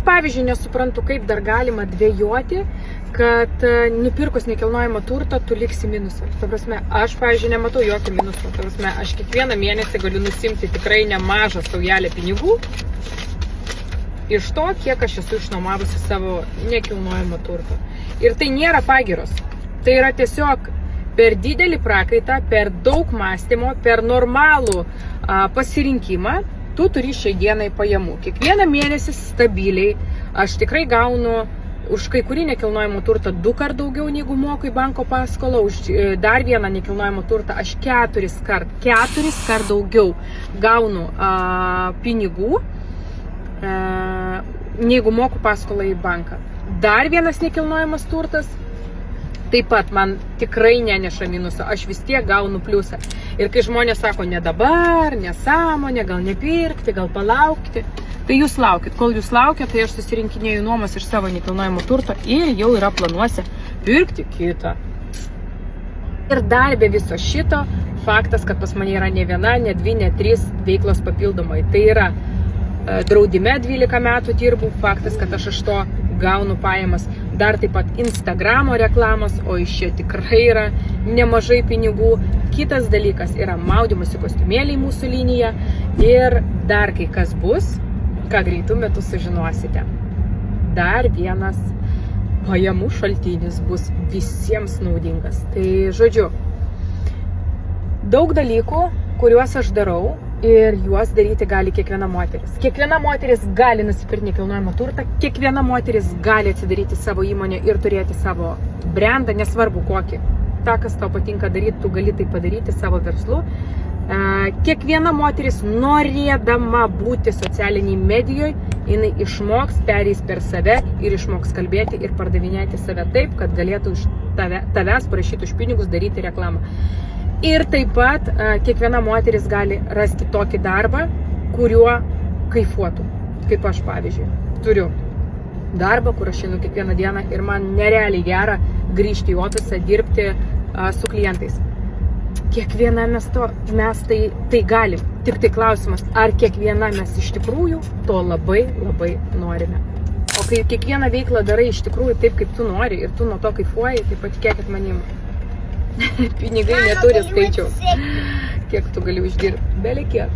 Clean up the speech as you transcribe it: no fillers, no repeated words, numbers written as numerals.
pavyzdžiui, nesuprantu, kaip dar galima dvejoti, kad nupirkus nekilnojamą turtą, tu liksi minusą. Ta prasme, aš, pavyzdžiui, nematau jokio minuso. Ta prasme, aš kiekvieną mėnesį galiu nusimti tikrai nemažą saujelę pinigų iš to, kiek aš esu išnuomavusi savo nekilnojamą turtą. Ir tai nėra pagiros. Tai yra tiesiog per didelį prakaitą, per daug mąstymo, per normalų pasirinkimą, tu turi šiai dienai pajamų. Kiekvieną mėnesį stabiliai aš tikrai gaunu už kai kurį nekilnojamą turtą 2 kart daugiau, negu moku į banko paskolą, už dar vieną nekilnojamą turtą aš 4 kart daugiau gaunu pinigų, negu moku paskolą į banką. Dar vienas nekilnojamas turtas taip pat man tikrai neneša minuso, aš vis tiek gaunu pliusą. Ir kai žmonės sako, ne dabar, nesąmonė, gal nepirkti, gal palaukti, tai jūs laukit. Kol jūs laukiat, tai aš susirinkinėju nuomas iš savo nekilnojamo turto ir jau yra planuose pirkti kitą. Ir dar be viso šito, faktas, kad pas mane yra ne viena, ne 2, ne 3 veiklos papildomai. Tai yra draudime 12 metų dirbu, faktas, kad aš iš to gaunu pajamas. Dar taip pat Instagramo reklamos, o iš čia tikrai yra nemažai pinigų. Kitas dalykas yra maudymosi kostiumėliai mūsų linija ir dar kai kas bus, ką greitų metų sužinosite. Dar vienas pajamų šaltinis bus visiems naudingas. Tai žodžiu, daug dalykų, kuriuos aš darau ir juos daryti gali kiekviena moteris. Kiekviena moteris gali nusipirkti nekilnojamą turtą, kiekviena moteris gali atsidaryti savo įmonę ir turėti savo brandą, nesvarbu kokį. Ta, kas tau patinka daryti, tu gali tai padaryti savo verslu. Kiekviena moteris, norėdama būti socialiniai medijoje, jinai išmoks, pereis per save ir išmoks kalbėti ir pardavinėti save taip, kad galėtų iš tavęs prašyti už pinigus daryti reklamą. Ir taip pat kiekviena moteris gali rasti tokį darbą, kuriuo kaifuotų. Kaip aš, pavyzdžiui, turiu darbą, kur aš einu kiekvieną dieną ir man nerealiai gera grįžti į ofisą, dirbti su klientais. Kiekviena mes tai galim. Tik tai klausimas, ar kiekviena mes iš tikrųjų to labai norime. O kai kiekvieną veiklą darai iš tikrųjų taip, kaip tu nori ir tu nuo to kaifuoji, tai patikėkit manim. Pinigai neturi skaičiaus, kiek tu gali uždirbti, bele kiek.